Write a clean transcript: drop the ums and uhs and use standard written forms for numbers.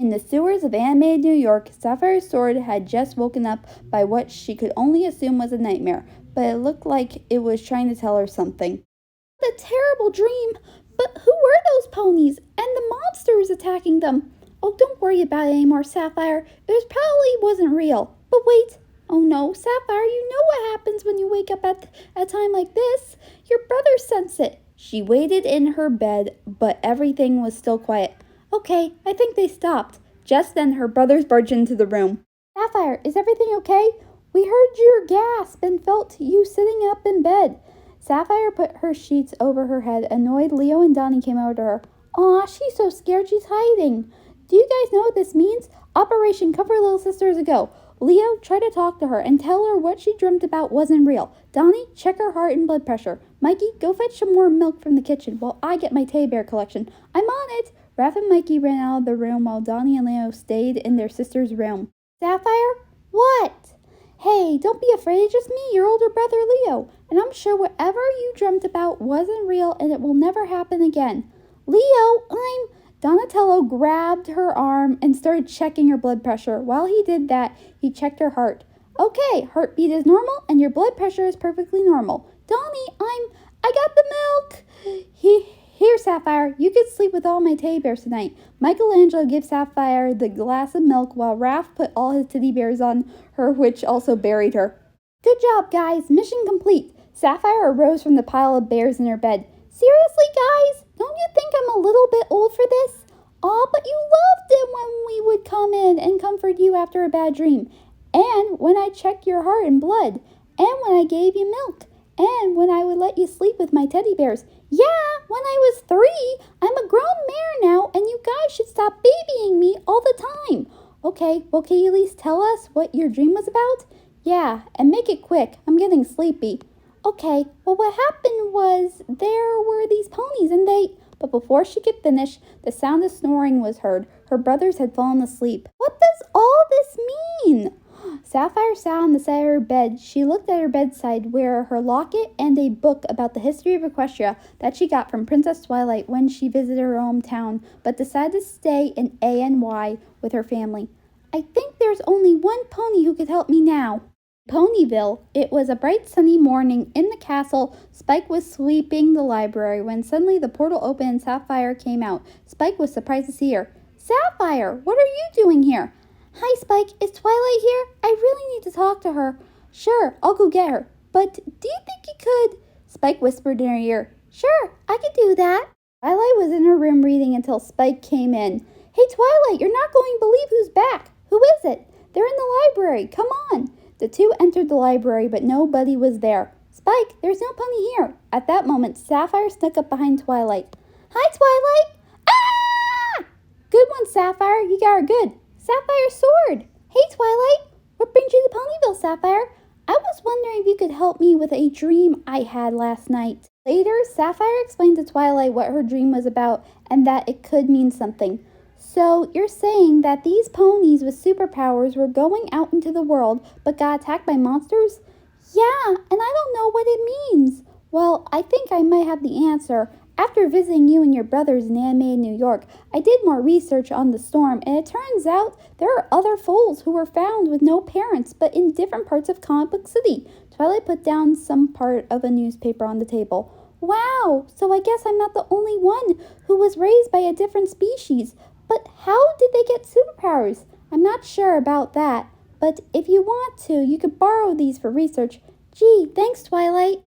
In the sewers of animated New York, Sapphire's sword had just woken up by what she could only assume was a nightmare, but it looked like it was trying to tell her something. What a terrible dream! But who were those ponies? And the monsters attacking them? Oh, don't worry about it anymore, Sapphire. It probably wasn't real. But wait. Oh no, Sapphire, you know what happens when you wake up at a time like this. Your brother sensed it. She waited in her bed, but everything was still quiet. Okay, I think they stopped. Just then her brothers barged into the room. Sapphire, is everything okay? We heard your gasp and felt you sitting up in bed. Sapphire put her sheets over her head. Annoyed, Leo and Donnie came over to her. Aw, she's so scared she's hiding. Do you guys know what this means? Operation Comfort Little Sister is a go. Leo, try to talk to her and tell her what she dreamt about wasn't real. Donnie, check her heart and blood pressure. Mikey, go fetch some more milk from the kitchen while I get my teddy bear collection. I'm on it. Raph and Mikey ran out of the room while Donnie and Leo stayed in their sister's room. Sapphire? What? Hey, don't be afraid, it's just me, your older brother Leo, and I'm sure whatever you dreamt about wasn't real and it will never happen again. Leo, Donatello grabbed her arm and started checking her blood pressure. While he did that, he checked her heart. Okay, heartbeat is normal and your blood pressure is perfectly normal. Donnie, I got the milk. Here, Sapphire, you can sleep with all my teddy bears tonight. Michelangelo gave Sapphire the glass of milk while Raph put all his teddy bears on her, which also buried her. Good job, guys. Mission complete. Sapphire arose from the pile of bears in her bed. Seriously, guys? Don't you think I'm a little bit old for this? Aw, but you loved it when we would come in and comfort you after a bad dream. And when I checked your heart and blood. And when I gave you milk. And when I would let you sleep with my teddy bears. Yeah, when I was 3. I'm a grown mare now, and you guys should stop babying me all the time. Okay, well, can you at least tell us what your dream was about? Yeah, and make it quick. I'm getting sleepy. Okay, well, what happened was there were these ponies, and they... But before she could finish, the sound of snoring was heard. Her brothers had fallen asleep. What does all this mean? Sapphire sat on the side of her bed. She looked at her bedside where her locket and a book about the history of Equestria that she got from Princess Twilight when she visited her hometown, but decided to stay in ANY with her family. I think there's only one pony who could help me now. Ponyville. It was a bright sunny morning in the castle. Spike was sweeping the library when suddenly the portal opened and Sapphire came out. Spike was surprised to see her. Sapphire, what are you doing here? Hi, Spike. Is Twilight here? I really need to talk to her. Sure, I'll go get her. But do you think you could? Spike whispered in her ear. Sure, I could do that. Twilight was in her room reading until Spike came in. Hey, Twilight, you're not going to believe who's back. Who is it? They're in the library. Come on. The two entered the library, but nobody was there. Spike, there's no pony here. At that moment, Sapphire snuck up behind Twilight. Hi, Twilight. Ah! Good one, Sapphire. You got her good. Sapphire's sword. Hey, Twilight. What brings you to Ponyville, Sapphire? I was wondering if you could help me with a dream I had last night. Later, Sapphire explained to Twilight what her dream was about and that it could mean something. So, you're saying that these ponies with superpowers were going out into the world but got attacked by monsters? Yeah, and I don't know what it means. Well, I think I might have the answer. After visiting you and your brothers in animated New York, I did more research on the storm, and it turns out there are other foals who were found with no parents, but in different parts of Comic Book City. Twilight put down some part of a newspaper on the table. Wow, so I guess I'm not the only one who was raised by a different species. But how did they get superpowers? I'm not sure about that. But if you want to, you could borrow these for research. Gee, thanks, Twilight.